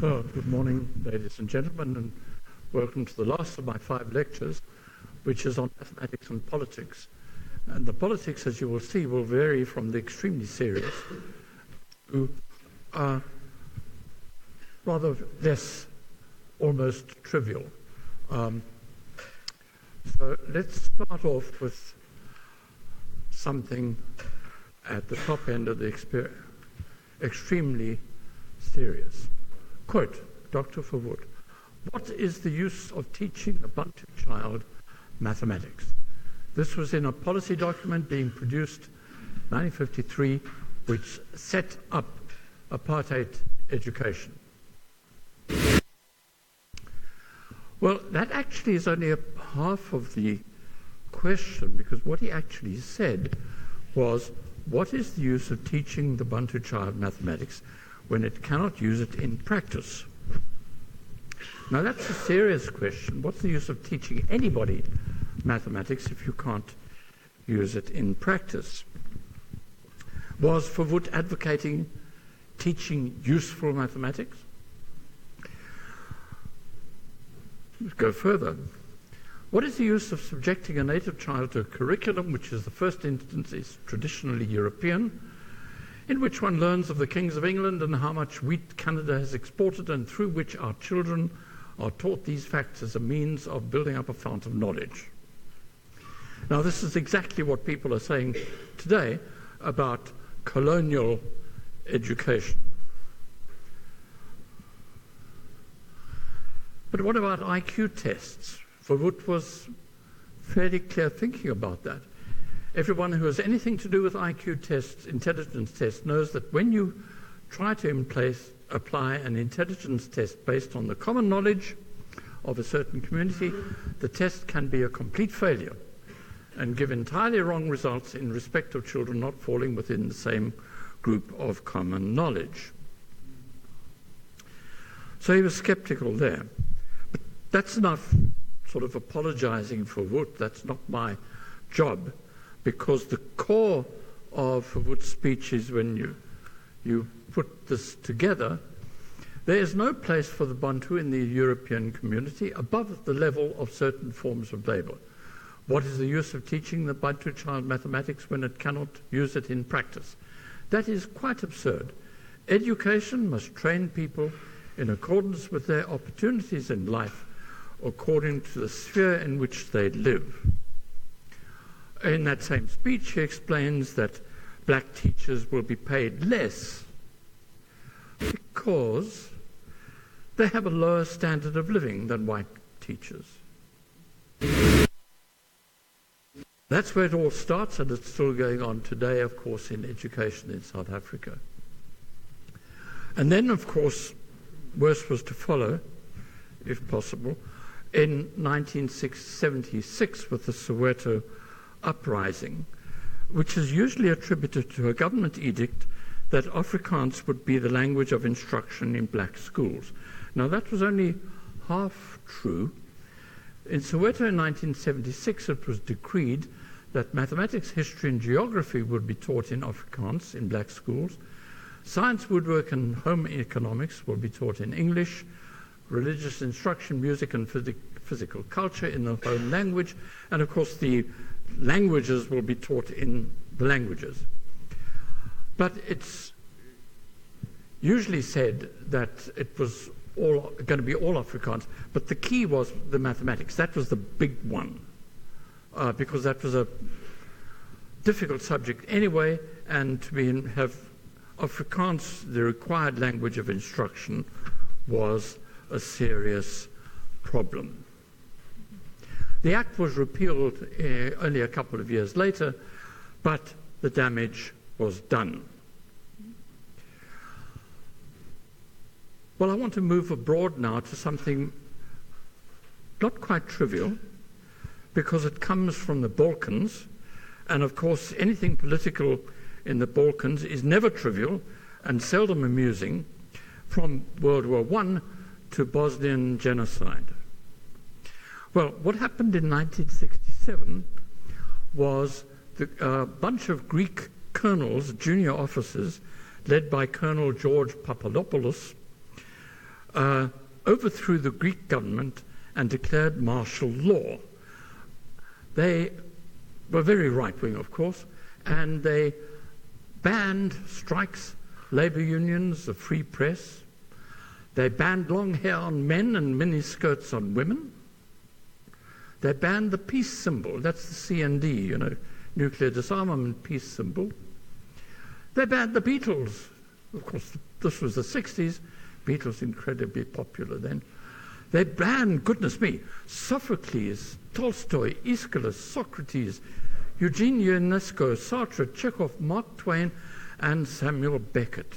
Oh, good morning, ladies and gentlemen, and welcome to the last of my 5 lectures, which is on mathematics and politics. And the politics, as you will see, will vary from the extremely serious to rather less, almost trivial. So let's start off with something at the top end of the extremely serious. Quote, Dr. Verwoerd, "What is the use of teaching a Bantu child mathematics?" This was in a policy document being produced in 1953, which set up apartheid education. Well, that actually is only half of the question, because what he actually said was, what is the use of teaching the Bantu child mathematics when it cannot use it in practice? Now that's a serious question. What's the use of teaching anybody mathematics if you can't use it in practice? Was Verwoerd advocating teaching useful mathematics? Let's go further. What is the use of subjecting a native child to a curriculum which, in the first instance, is traditionally European, in which one learns of the kings of England and how much wheat Canada has exported, and through which our children are taught these facts as a means of building up a fount of knowledge? Now, this is exactly what people are saying today about colonial education. But what about IQ tests? Verwoerd was fairly clear thinking about that. Everyone who has anything to do with IQ tests, intelligence tests, knows that when you try to apply an intelligence test based on the common knowledge of a certain community, the test can be a complete failure and give entirely wrong results in respect of children not falling within the same group of common knowledge. So he was skeptical there. But that's enough sort of apologizing for Verwoerd. That's not my job, because the core of Verwoerd's speech is when you put this together, there is no place for the Bantu in the European community above the level of certain forms of labor. What is the use of teaching the Bantu child mathematics when it cannot use it in practice? That is quite absurd. Education must train people in accordance with their opportunities in life, according to the sphere in which they live. In that same speech, he explains that black teachers will be paid less because they have a lower standard of living than white teachers. That's where it all starts, and it's still going on today, of course, in education in South Africa. And then, of course, worse was to follow, if possible, in 1976 with the Soweto Uprising, which is usually attributed to a government edict that Afrikaans would be the language of instruction in black schools. Now, that was only half true. In Soweto in 1976, it was decreed that mathematics, history, and geography would be taught in Afrikaans in black schools. Science, woodwork, and home economics will be taught in English. Religious instruction, music, and physical culture in the home language. And, of course, the languages will be taught in the languages. But it's usually said that it was all going to be all Afrikaans, but the key was the mathematics. That was the big one, because that was a difficult subject anyway, and to have Afrikaans, the required language of instruction, was a serious problem. The Act was repealed only a couple of years later, but the damage was done. Well, I want to move abroad now to something not quite trivial, because it comes from the Balkans, and of course anything political in the Balkans is never trivial and seldom amusing, from World War I to Bosnian genocide. Well, what happened in 1967 was a bunch of Greek colonels, junior officers, led by Colonel George Papadopoulos, overthrew the Greek government and declared martial law. They were very right-wing, of course, and they banned strikes, labor unions, the free press. They banned long hair on men and miniskirts on women. They banned the peace symbol, that's the CND, nuclear disarmament peace symbol. They banned the Beatles. Of course, this was the 60s. Beatles incredibly popular then. They banned, goodness me, Sophocles, Tolstoy, Aeschylus, Socrates, Eugene Ionesco, Sartre, Chekhov, Mark Twain, and Samuel Beckett.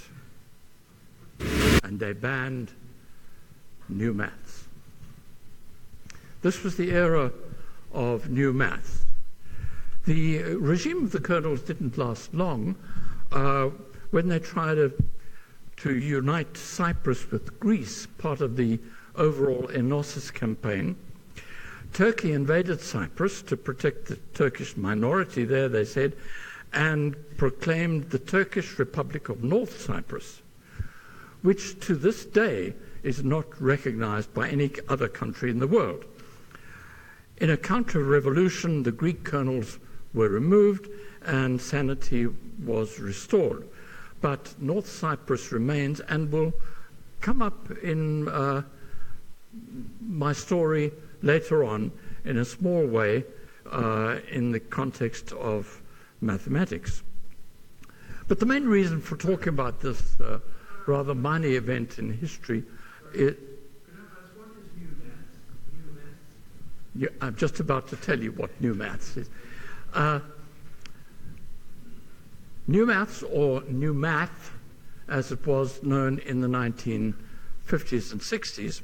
And they banned new maths. This was the era of new maths. The regime of the colonels didn't last long. When they tried to unite Cyprus with Greece, part of the overall Enosis campaign, Turkey invaded Cyprus to protect the Turkish minority there, they said, and proclaimed the Turkish Republic of North Cyprus, which to this day is not recognized by any other country in the world. In a counter-revolution, the Greek colonels were removed and sanity was restored. But North Cyprus remains and will come up in my story later on in a small way in the context of mathematics. But the main reason for talking about this rather minor event in history is... What is new maths? Yeah, I'm just about to tell you what new maths is. New maths, or new math, as it was known in the 1950s and 60s,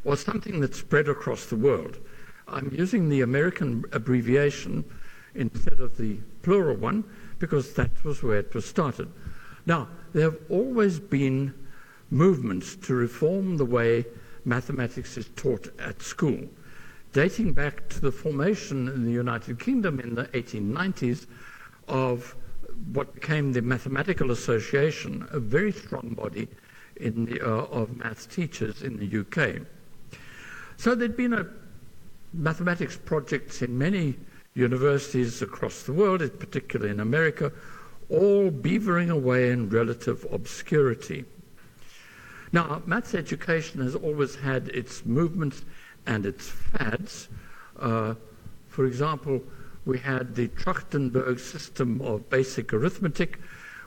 was something that spread across the world. I'm using the American abbreviation instead of the plural one because that was where it was started. Now, there have always been movements to reform the way mathematics is taught at school, dating back to the formation in the United Kingdom in the 1890s of what became the Mathematical Association, a very strong body of maths teachers in the UK. So there'd been mathematics projects in many universities across the world, particularly in America, all beavering away in relative obscurity. Now, maths education has always had its movements and its fads. For example, we had the Trachtenberg system of basic arithmetic,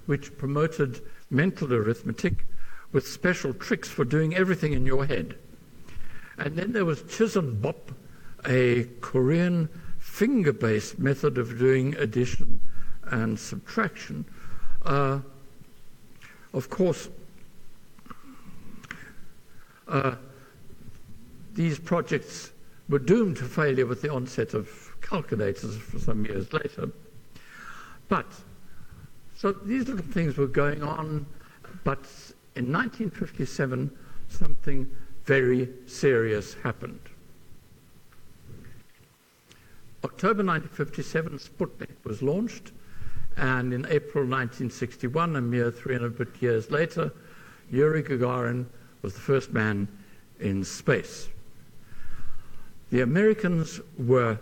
which promoted mental arithmetic with special tricks for doing everything in your head. And then there was Chisholm Bop, a Korean finger-based method of doing addition and subtraction. Of course, these projects were doomed to failure with the onset of calculators for some years later. But, so these little things were going on, but in 1957, something very serious happened. October 1957, Sputnik was launched, and in April 1961, a mere 300 years later, Yuri Gagarin was the first man in space. The Americans were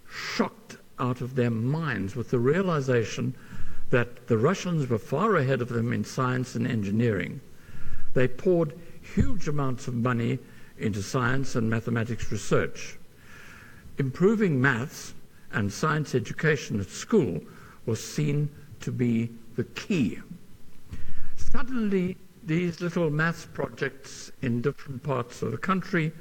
shocked out of their minds with the realization that the Russians were far ahead of them in science and engineering. They poured huge amounts of money into science and mathematics research. Improving maths and science education at school was seen to be the key. Suddenly, these little maths projects in different parts of the country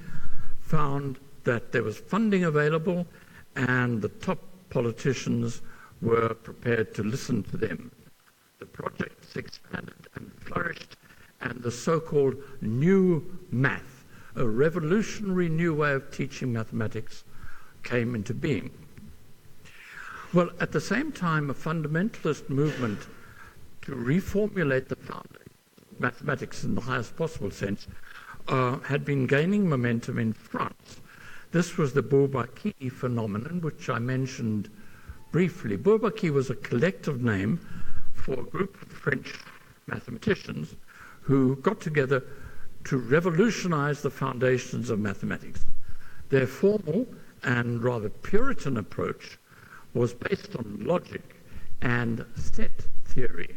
found that there was funding available and the top politicians were prepared to listen to them. The projects expanded and flourished, and the so-called new math, a revolutionary new way of teaching mathematics, came into being. Well, at the same time, a fundamentalist movement to reformulate the foundation of mathematics in the highest possible sense had been gaining momentum in France. This was the Bourbaki phenomenon, which I mentioned briefly. Bourbaki was a collective name for a group of French mathematicians who got together to revolutionize the foundations of mathematics. Their formal and rather Puritan approach was based on logic and set theory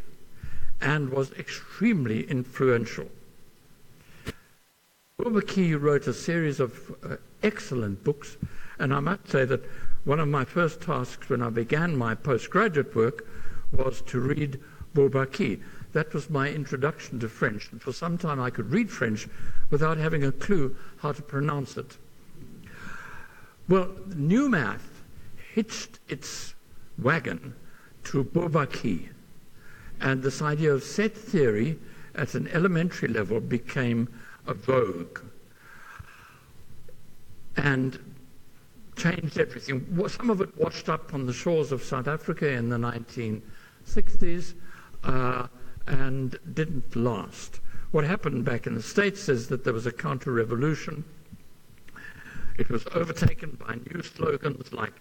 and was extremely influential. Bourbaki wrote a series of excellent books, and I must say that one of my first tasks when I began my postgraduate work was to read Bourbaki. That was my introduction to French, and for some time I could read French without having a clue how to pronounce it. Well, new math hitched its wagon to Bourbaki, and this idea of set theory at an elementary level became a vogue and changed everything. Some of it washed up on the shores of South Africa in the 1960s and didn't last. What happened back in the States is that there was a counter-revolution. It was overtaken by new slogans like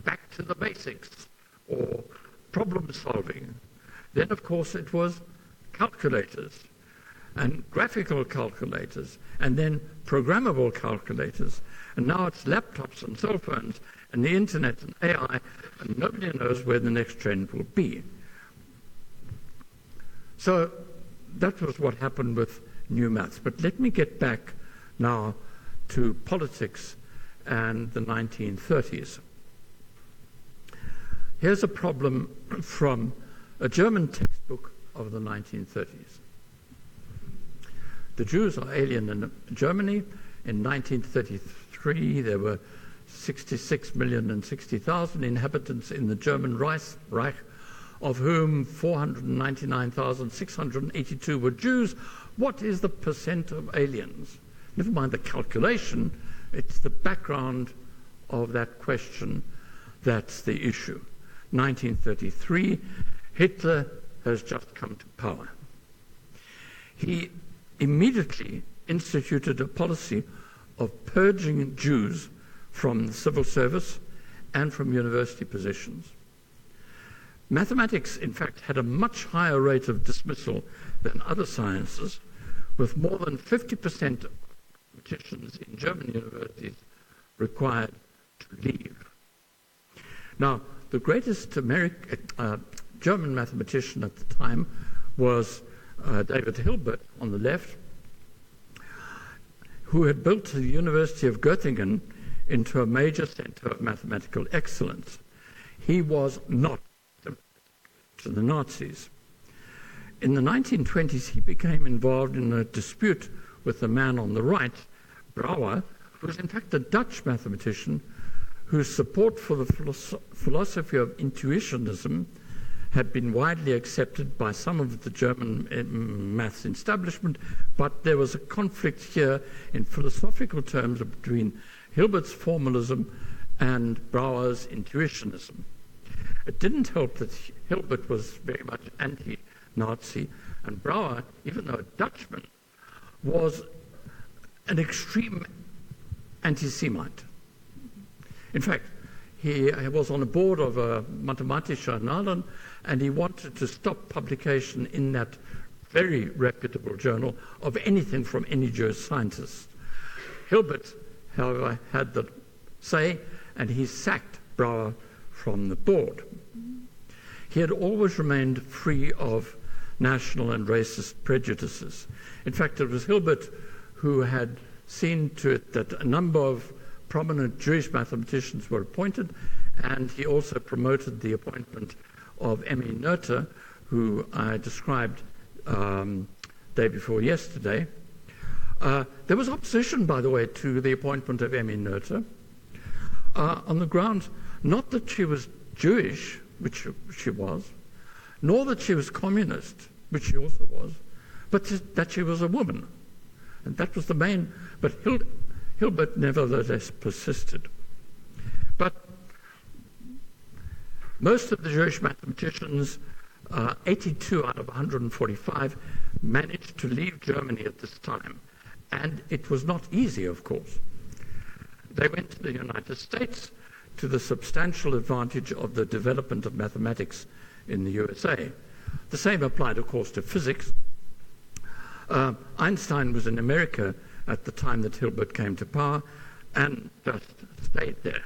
back to the basics or problem solving. Then, of course, it was calculators and graphical calculators and then programmable calculators. And now it's laptops and cell phones and the internet and AI, and nobody knows where the next trend will be. So that was what happened with new maths. But let me get back now to politics and the 1930s. Here's a problem from a German textbook of the 1930s. The Jews are alien in Germany. In 1933, there were 66,060,000 inhabitants in the German Reich, of whom 499,682 were Jews. What is the percent of aliens? Never mind the calculation, it's the background of that question that's the issue. 1933, Hitler has just come to power. He immediately instituted a policy of purging Jews from the civil service and from university positions. Mathematics, in fact, had a much higher rate of dismissal than other sciences, with more than 50% of mathematicians in German universities required to leave. Now, the greatest German mathematician at the time was David Hilbert on the left, who had built the University of Göttingen into a major center of mathematical excellence. He was not to the Nazis. In the 1920s, he became involved in a dispute with the man on the right, Brouwer, who was in fact a Dutch mathematician whose support for the philosophy of intuitionism had been widely accepted by some of the German maths establishment, but there was a conflict here in philosophical terms between Hilbert's formalism and Brouwer's intuitionism. It didn't help that Hilbert was very much anti-Nazi, and Brouwer, even though a Dutchman, was an extreme anti-Semite. In fact, he was on the board of a Mathematische Annalen, and he wanted to stop publication in that very reputable journal of anything from any Jewish scientist. Hilbert, however, had the say, and he sacked Brouwer from the board. He had always remained free of national and racist prejudices. In fact, it was Hilbert who had seen to it that a number of prominent Jewish mathematicians were appointed, and he also promoted the appointment of Emmy Noether, who I described day before yesterday. There was opposition, by the way, to the appointment of Emmy Noether on the grounds not that she was Jewish, which she was, nor that she was communist, which she also was, but that she was a woman. And that was the main, but Hilbert nevertheless persisted. But most of the Jewish mathematicians, 82 out of 145, managed to leave Germany at this time. And it was not easy, of course. They went to the United States, to the substantial advantage of the development of mathematics in the USA. The same applied, of course, to physics. Einstein was in America at the time that Hilbert came to power and just stayed there.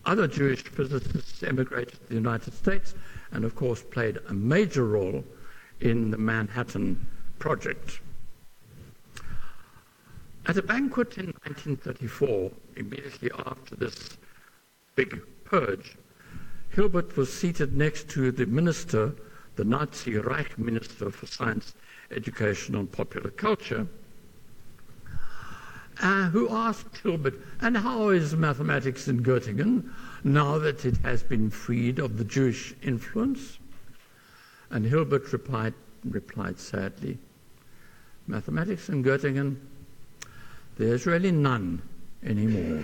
Other Jewish physicists emigrated to the United States and, of course, played a major role in the Manhattan Project. At a banquet in 1934, immediately after this big purge, Hilbert was seated next to the minister, the Nazi Reich Minister for Science, Education and Popular Culture, who asked Hilbert, and how is mathematics in Göttingen now that it has been freed of the Jewish influence? And Hilbert replied sadly, mathematics in Göttingen, there's really none anymore.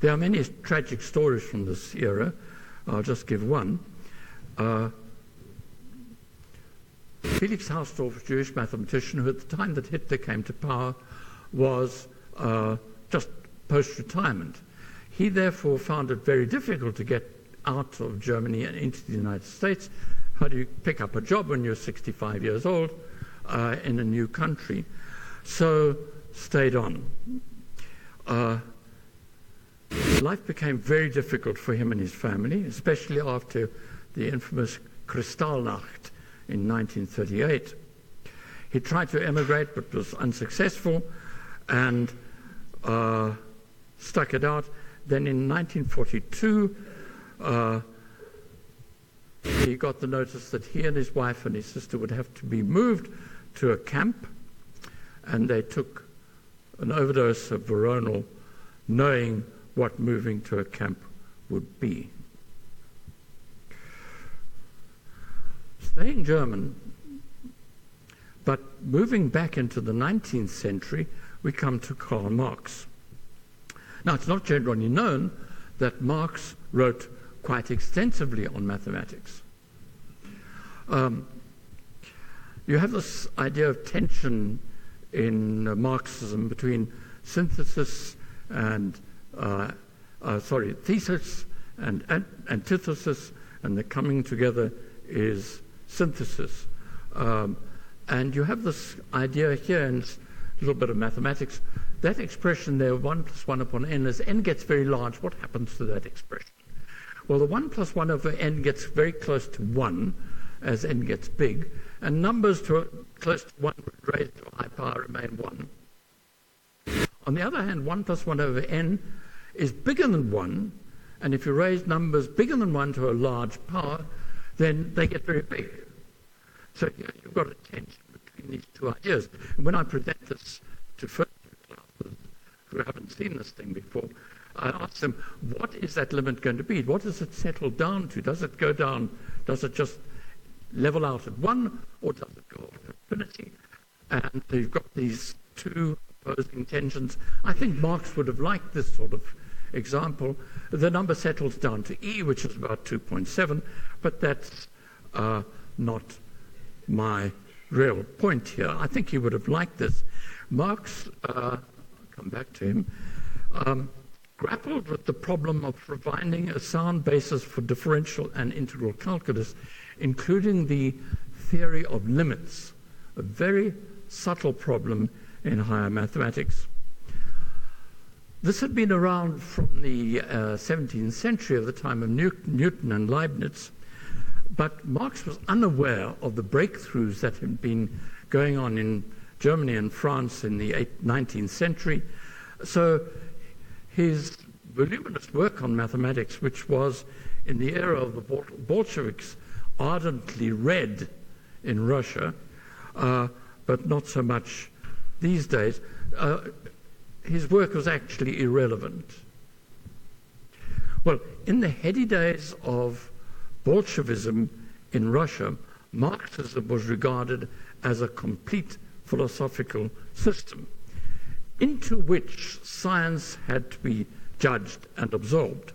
There are many tragic stories from this era. I'll just give one. Felix Hausdorff, a Jewish mathematician who at the time that Hitler came to power was just post-retirement. He therefore found it very difficult to get out of Germany and into the United States. How do you pick up a job when you're 65 years old in a new country? So stayed on. Life became very difficult for him and his family, especially after the infamous Kristallnacht in 1938. He tried to emigrate but was unsuccessful and stuck it out. Then in 1942, he got the notice that he and his wife and his sister would have to be moved to a camp, and they took an overdose of veronal, knowing what moving to a camp would be. Staying German, but moving back into the 19th century, we come to Karl Marx. Now, it's not generally known that Marx wrote quite extensively on mathematics. You have this idea of tension in Marxism between synthesis and thesis and antithesis, and the coming together is synthesis. And you have this idea here, and it's a little bit of mathematics. That expression there, 1 + 1 upon n, as n gets very large, what happens to that expression? Well, the 1 + 1 over n gets very close to 1 as n gets big, and numbers close to 1 raised to a high power remain 1. On the other hand, 1 + 1 over n is bigger than 1, and if you raise numbers bigger than 1 to a large power, then they get very big. So you've got a tension between these two ideas. And when I present this to first year classes who haven't seen this thing before, I ask them, what is that limit going to be? What does it settle down to? Does it go down? Does it just level out at 1, or does it go to infinity? And you've got these two opposing tensions. I think Marx would have liked this sort of example. The number settles down to e, which is about 2.7, but that's not my real point here. I think he would have liked this. Marx, I'll come back to him, grappled with the problem of providing a sound basis for differential and integral calculus, including the theory of limits, a very subtle problem in higher mathematics. This had been around from the 17th century, of the time of Newton and Leibniz, but Marx was unaware of the breakthroughs that had been going on in Germany and France in the 19th century. So his voluminous work on mathematics, which was in the era of the Bolsheviks ardently read in Russia, but not so much these days, his work was actually irrelevant. Well, in the heady days of Bolshevism in Russia, Marxism was regarded as a complete philosophical system into which science had to be judged and absorbed.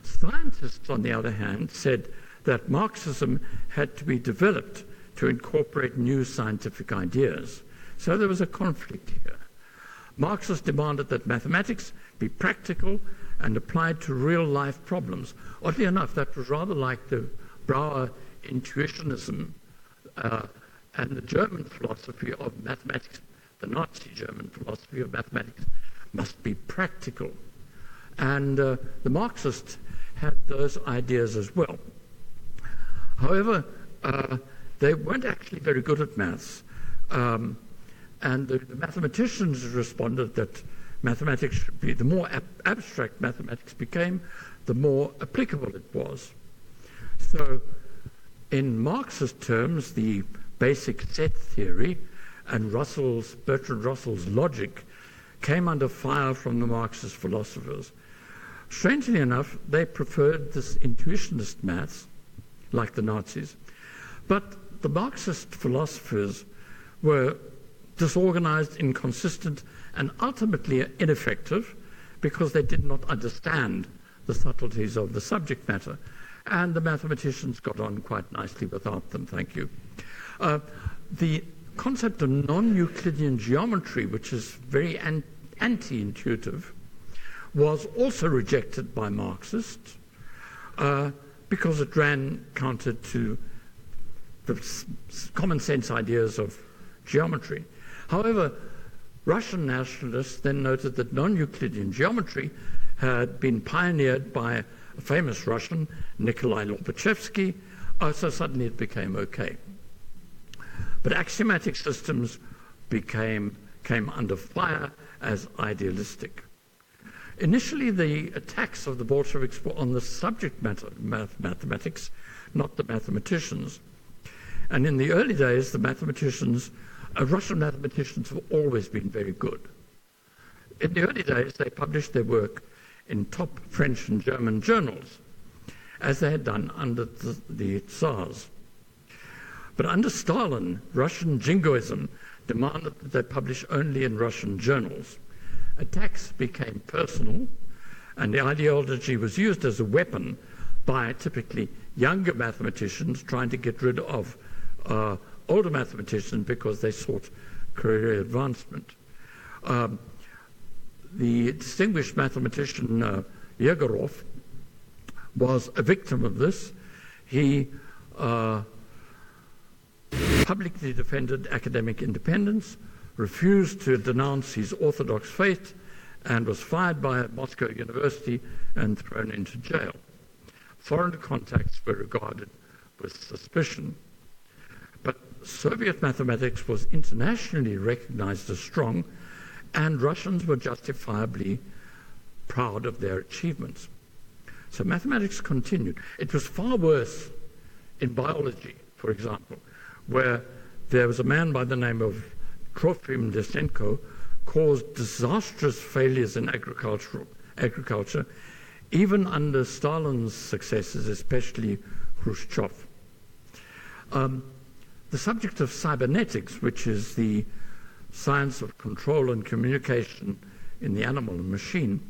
Scientists, on the other hand, said that Marxism had to be developed to incorporate new scientific ideas. So there was a conflict here. Marxists demanded that mathematics be practical and applied to real-life problems. Oddly enough, that was rather like the Brouwer intuitionism and the German philosophy of mathematics, the Nazi German philosophy of mathematics, must be practical. And the Marxists had those ideas as well. However, they weren't actually very good at maths. And the mathematicians responded that mathematics should be, the more abstract mathematics became, the more applicable it was. So in Marxist terms, the basic set theory and Bertrand Russell's logic came under fire from the Marxist philosophers. Strangely enough, they preferred this intuitionist maths, like the Nazis, but the Marxist philosophers were disorganized, inconsistent, and ultimately ineffective because they did not understand the subtleties of the subject matter. And the mathematicians got on quite nicely without them, thank you. The concept of non-Euclidean geometry, which is very anti-intuitive, was also rejected by Marxists because it ran counter to the common sense ideas of geometry. However, Russian nationalists then noted that non-Euclidean geometry had been pioneered by a famous Russian, Nikolai Lobachevsky, so suddenly it became okay. But axiomatic systems came under fire as idealistic. Initially, the attacks of the Bolsheviks were on the subject matter of mathematics, not the mathematicians. And in the early days, the mathematicians, Russian mathematicians have always been very good. In the early days, they published their work in top French and German journals, as they had done under the Tsars. But under Stalin, Russian jingoism demanded that they publish only in Russian journals. Attacks became personal, and the ideology was used as a weapon by typically younger mathematicians trying to get rid of older mathematicians because they sought career advancement. The distinguished mathematician Yegorov was a victim of this. He publicly defended academic independence, refused to denounce his orthodox faith, and was fired by Moscow University and thrown into jail. Foreign contacts were regarded with suspicion. But Soviet mathematics was internationally recognized as strong, and Russians were justifiably proud of their achievements. So mathematics continued. It was far worse in biology, for example, where there was a man by the name of Trofim Lysenko caused disastrous failures in agriculture, even under Stalin's successors, especially Khrushchev. The subject of cybernetics, which is the science of control and communication in the animal and machine,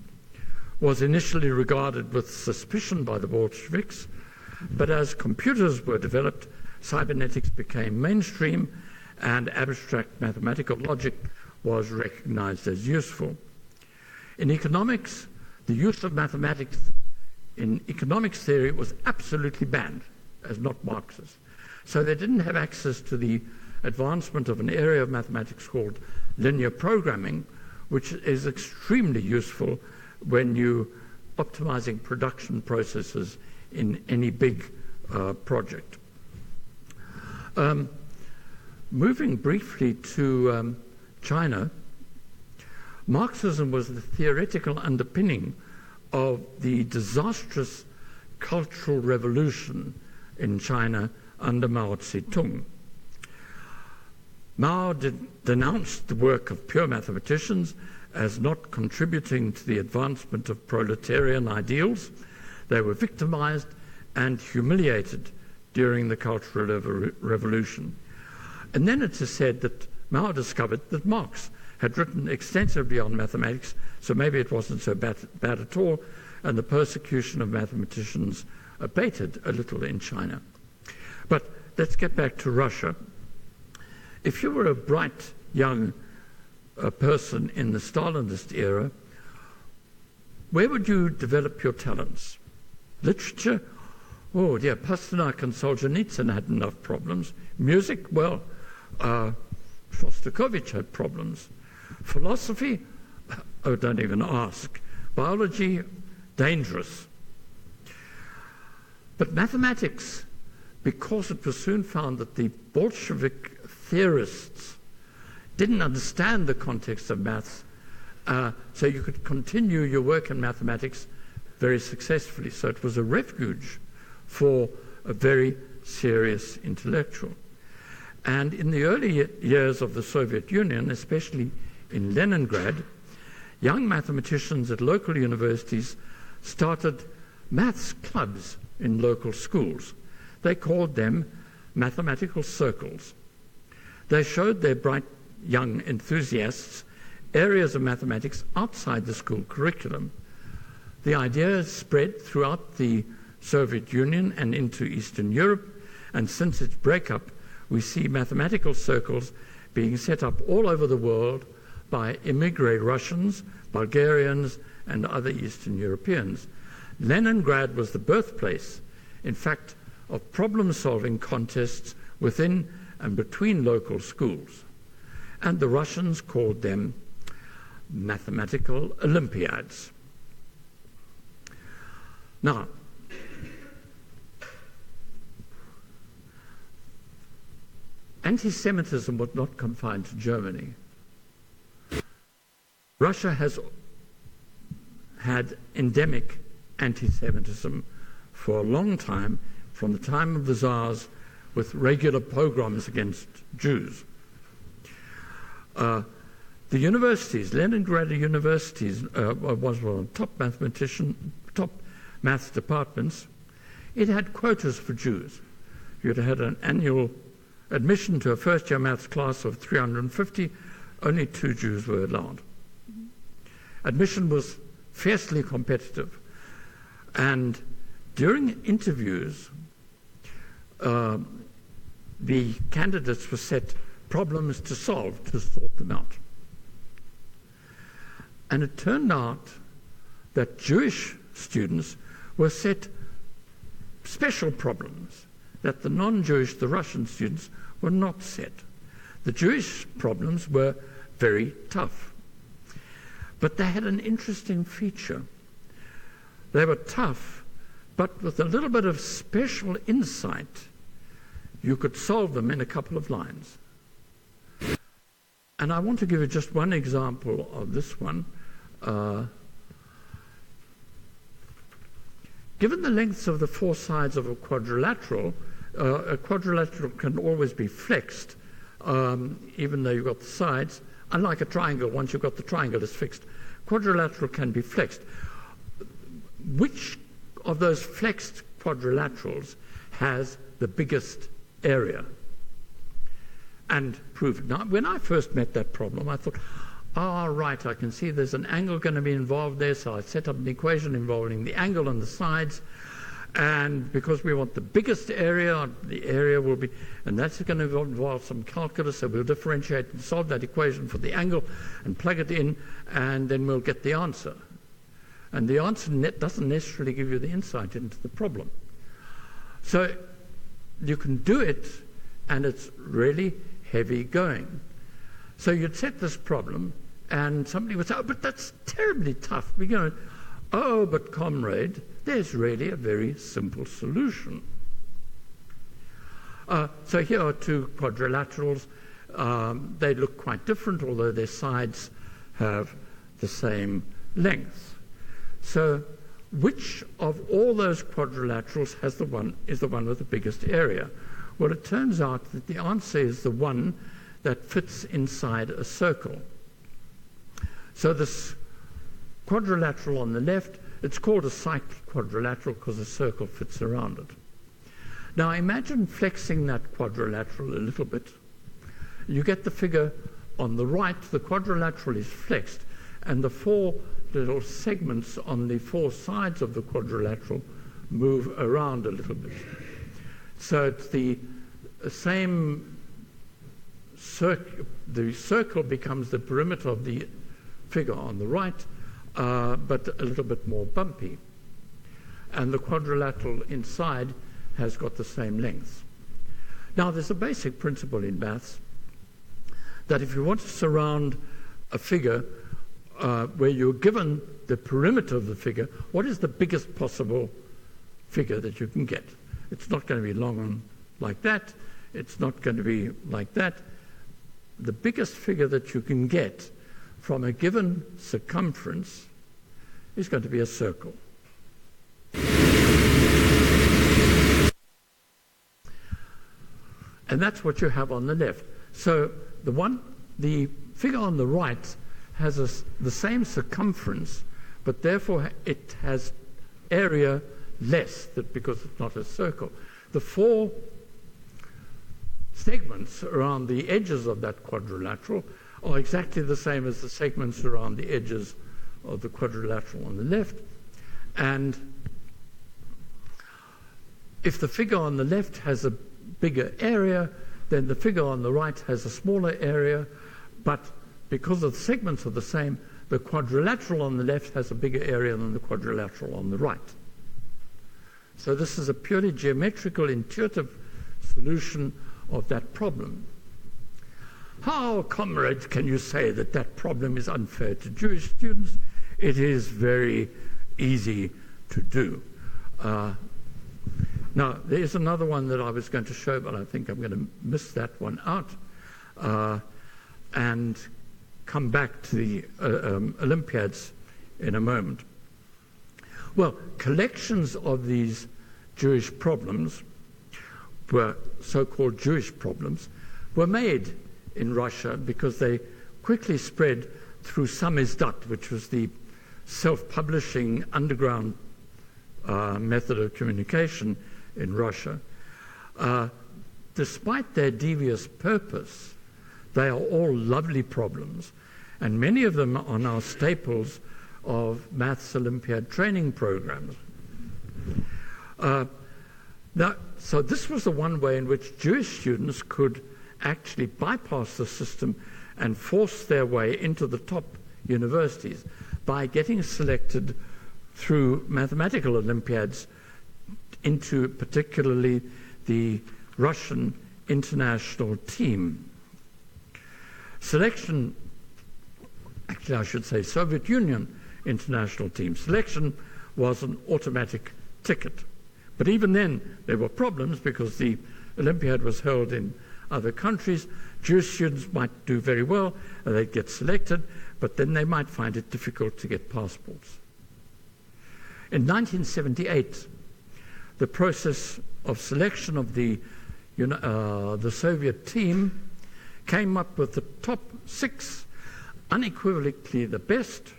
was initially regarded with suspicion by the Bolsheviks, but as computers were developed, cybernetics became mainstream and abstract mathematical logic was recognized as useful. In economics, the use of mathematics in economics theory was absolutely banned as not Marxist. So they didn't have access to the advancement of an area of mathematics called linear programming, which is extremely useful when you're optimizing production processes in any big project. Moving briefly to China, Marxism was the theoretical underpinning of the disastrous cultural revolution in China under Mao Zedong. Mao denounced the work of pure mathematicians as not contributing to the advancement of proletarian ideals. They were victimized and humiliated during the Cultural Revolution. And then it is said that Mao discovered that Marx had written extensively on mathematics, so maybe it wasn't so bad at all, and the persecution of mathematicians abated a little in China. But let's get back to Russia. If you were a bright young person in the Stalinist era, where would you develop your talents? Literature Oh dear, Pasternak and Solzhenitsyn had enough problems. Music, well, Shostakovich had problems. Philosophy, oh, don't even ask. Biology, dangerous. But mathematics, because it was soon found that the Bolshevik theorists didn't understand the context of maths, so you could continue your work in mathematics very successfully. So it was a refuge for a very serious intellectual. And in the early years of the Soviet Union, especially in Leningrad, young mathematicians at local universities started maths clubs in local schools. They called them mathematical circles. They showed their bright young enthusiasts areas of mathematics outside the school curriculum. The idea spread throughout the Soviet Union and into Eastern Europe, and since its breakup, we see mathematical circles being set up all over the world by immigrant Russians, Bulgarians, and other Eastern Europeans. Leningrad was the birthplace, in fact, of problem-solving contests within and between local schools. And the Russians called them mathematical Olympiads. Now, anti-Semitism was not confined to Germany. Russia has had endemic anti-Semitism for a long time, from the time of the Tsars, with regular pogroms against Jews. The universities, Leningrad universities, was one of the top maths departments. It had quotas for Jews. You'd had an annual admission to a first-year maths class of 350, only 2 Jews were allowed. Admission was fiercely competitive. And during interviews, the candidates were set problems to solve, to sort them out. And it turned out that Jewish students were set special problems that the non-Jewish, the Russian students, were not set. The Jewish problems were very tough. But they had an interesting feature. They were tough, but with a little bit of special insight, you could solve them in a couple of lines. And I want to give you just one example of this one. Given the lengths of the 4 sides of a quadrilateral can always be flexed, even though you've got the sides. Unlike a triangle, once you've got the triangle, it's fixed. Quadrilateral can be flexed. Which of those flexed quadrilaterals has the biggest area? And prove it. Now, when I first met that problem, I thought, right, I can see there's an angle going to be involved there, so I set up an equation involving the angle and the sides, and because we want the biggest area, the area will be, and that's going to involve some calculus, so we'll differentiate and solve that equation for the angle and plug it in, and then we'll get the answer. And the answer doesn't necessarily give you the insight into the problem. So you can do it, and it's really heavy going. So you'd set this problem, and somebody would say, but that's terribly tough. We're going, but comrade, there's really a very simple solution. So here are 2 quadrilaterals. They look quite different, although their sides have the same length. So which of all those quadrilaterals is the one with the biggest area? Well, it turns out that the answer is the one that fits inside a circle. So this quadrilateral on the left, it's called a cyclic quadrilateral because a circle fits around it. Now imagine flexing that quadrilateral a little bit. You get the figure on the right, the quadrilateral is flexed, and the 4 little segments on the 4 sides of the quadrilateral move around a little bit. So it's the same circle. The circle becomes the perimeter of the figure on the right, but a little bit more bumpy. And the quadrilateral inside has got the same length. Now, there's a basic principle in maths that if you want to surround a figure where you're given the perimeter of the figure, what is the biggest possible figure that you can get? It's not going to be long like that. It's not going to be like that. The biggest figure that you can get from a given circumference is going to be a circle. And that's what you have on the left. So the figure on the right has the same circumference, but therefore it has area less because it's not a circle. The four segments around the edges of that quadrilateral are exactly the same as the segments around the edges of the quadrilateral on the left. And if the figure on the left has a bigger area, then the figure on the right has a smaller area, but because the segments are the same, the quadrilateral on the left has a bigger area than the quadrilateral on the right. So this is a purely geometrical, intuitive solution of that problem. How, comrades, can you say that that problem is unfair to Jewish students? It is very easy to do. Now, there is another one that I was going to show, but I think I'm going to miss that one out and come back to the Olympiads in a moment. Well, collections of these Jewish problems, were so-called Jewish problems, were made in Russia because they quickly spread through Samizdat, which was the self-publishing underground method of communication in Russia. Despite their devious purpose, they are all lovely problems, and many of them are now staples of maths Olympiad training programs. So this was the one way in which Jewish students could actually bypass the system and force their way into the top universities by getting selected through mathematical Olympiads into particularly the Russian international team. Selection, actually I should say Soviet Union international team. Selection was an automatic ticket. But even then, there were problems because the Olympiad was held in other countries. Jewish students might do very well, and they'd get selected, but then they might find it difficult to get passports. In 1978, the process of selection of the Soviet team came up with the top 6, unequivocally the best,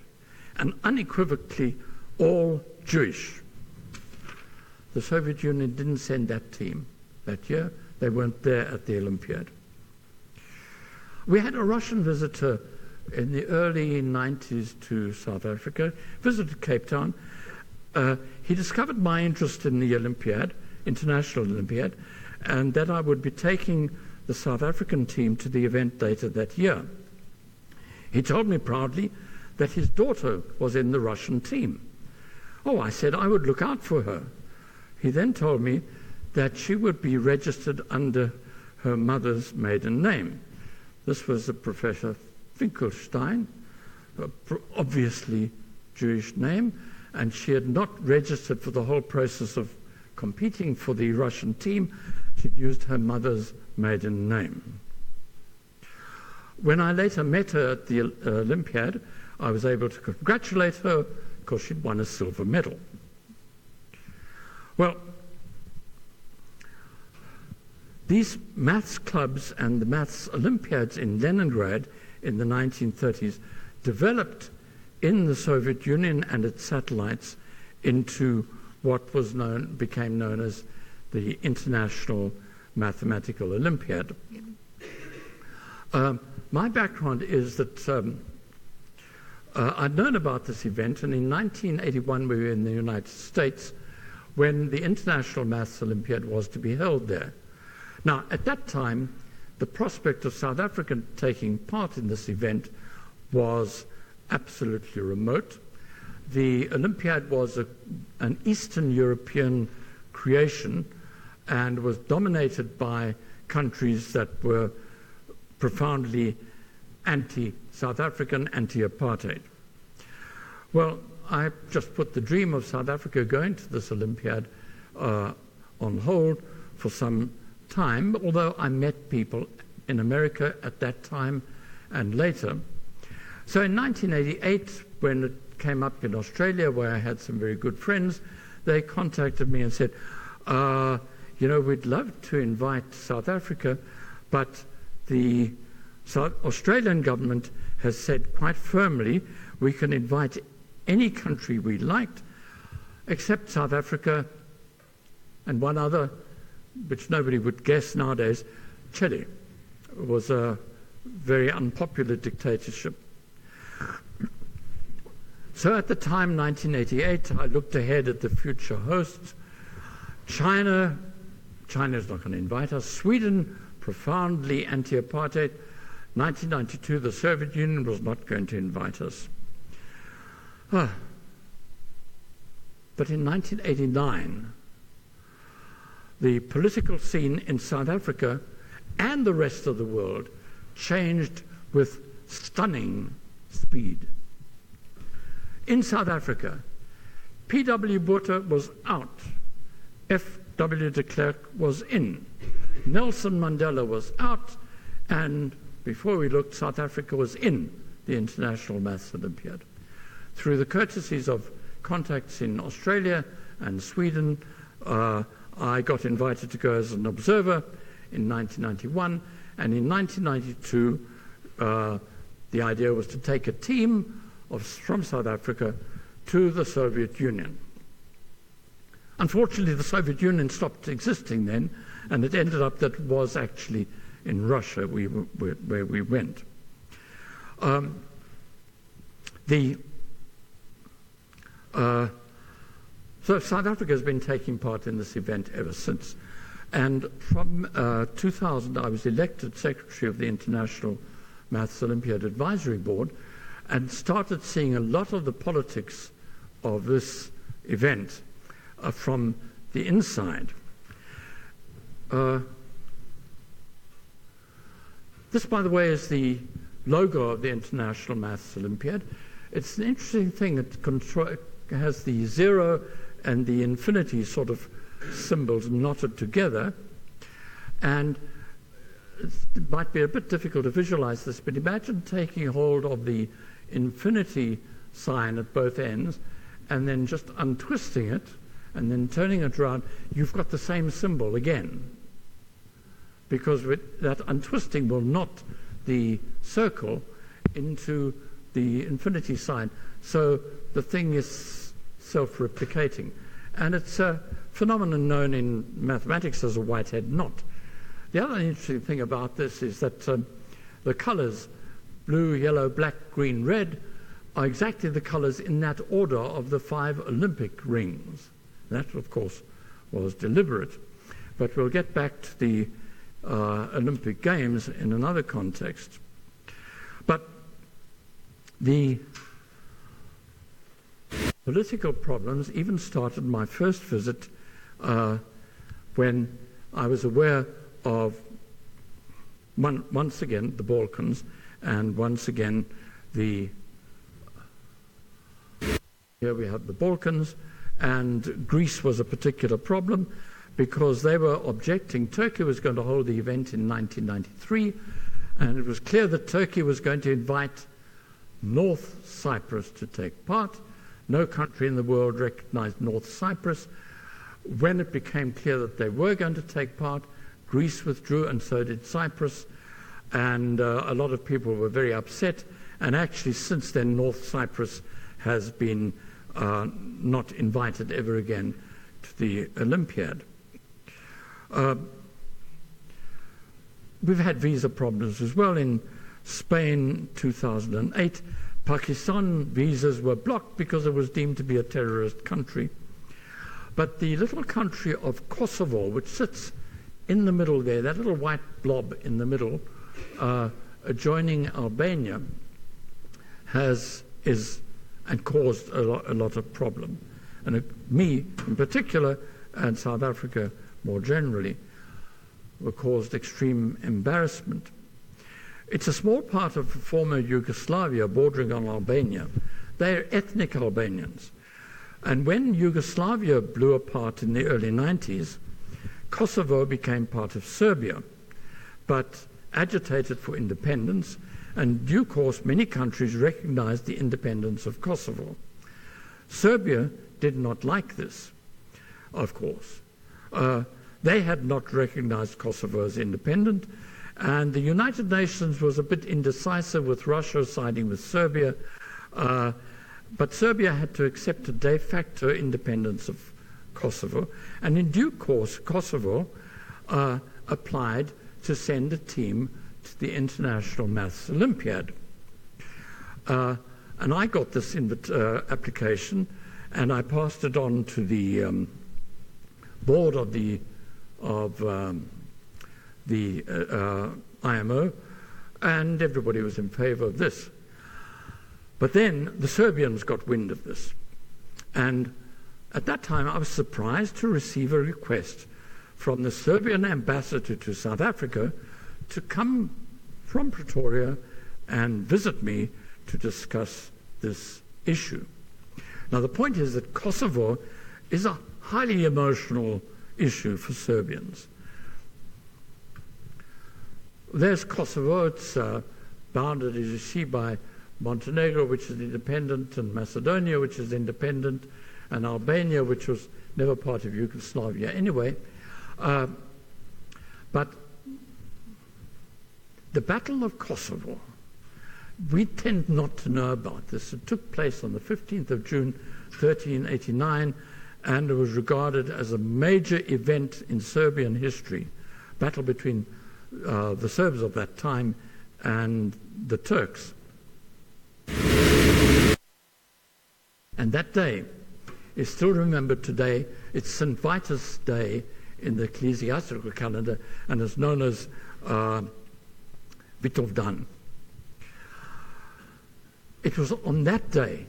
and unequivocally all Jewish. The Soviet Union didn't send that team that year. They weren't there at the Olympiad. We had a Russian visitor in the early 90s to South Africa, visited Cape Town. He discovered my interest in the Olympiad, International Olympiad, and that I would be taking the South African team to the event later that year. He told me proudly that his daughter was in the Russian team. Oh, I said I would look out for her. He then told me that she would be registered under her mother's maiden name. This was a Professor Finkelstein, obviously Jewish name, and she had not registered for the whole process of competing for the Russian team. She'd used her mother's maiden name. When I later met her at the Olympiad, I was able to congratulate her because she'd won a silver medal. Well, these maths clubs and the maths Olympiads in Leningrad in the 1930s developed in the Soviet Union and its satellites into what became known as the International Mathematical Olympiad. My background is that I'd known about this event, and in 1981 we were in the United States when the International Maths Olympiad was to be held there. Now, at that time, the prospect of South Africa taking part in this event was absolutely remote. The Olympiad was an Eastern European creation, and was dominated by countries that were profoundly anti-South African, anti-apartheid. Well, I just put the dream of South Africa going to this Olympiad on hold for some time, although I met people in America at that time and later. So in 1988, when it came up in Australia, where I had some very good friends, they contacted me and said, we'd love to invite South Africa, but the Australian government has said quite firmly we can invite any country we liked except South Africa and one other, which nobody would guess nowadays, Chile. It was a very unpopular dictatorship. So at the time, 1988, I looked ahead at the future hosts. China's not going to invite us. Sweden, profoundly anti-apartheid. 1992, the Soviet Union was not going to invite us. But in 1989, the political scene in South Africa and the rest of the world changed with stunning speed. In South Africa, P.W. Botha was out. F.W. de Klerk was in. Nelson Mandela was out. And before we looked, South Africa was in the International Maths Olympiad. Through the courtesies of contacts in Australia and Sweden, I got invited to go as an observer in 1991. And in 1992, the idea was to take a team from South Africa to the Soviet Union. Unfortunately, the Soviet Union stopped existing then, and it ended up that it was actually in Russia where we went. So South Africa has been taking part in this event ever since. And from 2000, I was elected Secretary of the International Maths Olympiad Advisory Board and started seeing a lot of the politics of this event from the inside. This, by the way, is the logo of the International Maths Olympiad. It's an interesting thing. It has the 0 and the infinity sort of symbols knotted together. And it might be a bit difficult to visualize this, but imagine taking hold of the infinity sign at both ends and then just untwisting it and then turning it around. You've got the same symbol again, because that untwisting will knot the circle into the infinity sign. So the thing is self-replicating. And it's a phenomenon known in mathematics as a whitehead knot. The other interesting thing about this is that the colors, blue, yellow, black, green, red, are exactly the colors in that order of the 5 Olympic rings. That, of course, was deliberate. But we'll get back to the Olympic Games in another context. But the political problems even started my first visit when I was aware of, once again, the Balkans, and once again, here we have the Balkans, and Greece was a particular problem because they were objecting. Turkey was going to hold the event in 1993, and it was clear that Turkey was going to invite North Cyprus to take part. No country in the world recognized North Cyprus. When it became clear that they were going to take part, Greece withdrew, and so did Cyprus. And a lot of people were very upset. And actually, since then, North Cyprus has been not invited ever again to the Olympiad. We've had visa problems as well. In Spain, 2008, Pakistan visas were blocked because it was deemed to be a terrorist country. But the little country of Kosovo, which sits in the middle there, that little white blob in the middle, adjoining Albania, and caused a lot of problem. And me, in particular, and South Africa more generally, caused extreme embarrassment. It's a small part of former Yugoslavia bordering on Albania. They're ethnic Albanians. And when Yugoslavia blew apart in the early 90s, Kosovo became part of Serbia, but agitated for independence, and in due course many countries recognized the independence of Kosovo. Serbia did not like this, of course. They had not recognized Kosovo as independent, and the United Nations was a bit indecisive, with Russia siding with Serbia, but Serbia had to accept a de facto independence of Kosovo, and in due course Kosovo applied to send a team to the International Maths Olympiad. And I got this application, and I passed it on to the board of the IMO, and everybody was in favor of this. But then the Serbians got wind of this, and at that time I was surprised to receive a request from the Serbian ambassador to South Africa to come from Pretoria and visit me to discuss this issue. Now, the point is that Kosovo is a highly emotional issue for Serbians. There's Kosovo. It's bounded, as you see, by Montenegro, which is independent, and Macedonia, which is independent, and Albania, which was never part of Yugoslavia anyway. But the Battle of Kosovo, we tend not to know about this. It took place on the 15th of June, 1389, and it was regarded as a major event in Serbian history, battle between the Serbs of that time and the Turks. And that day is still remembered today. It's St. Vitus Day in the ecclesiastical calendar, and is known as Vitovdan. It was on that day,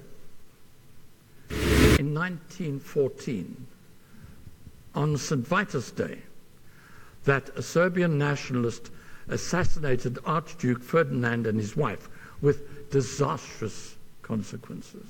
in 1914, on St. Vitus Day, that a Serbian nationalist assassinated Archduke Ferdinand and his wife, with disastrous consequences.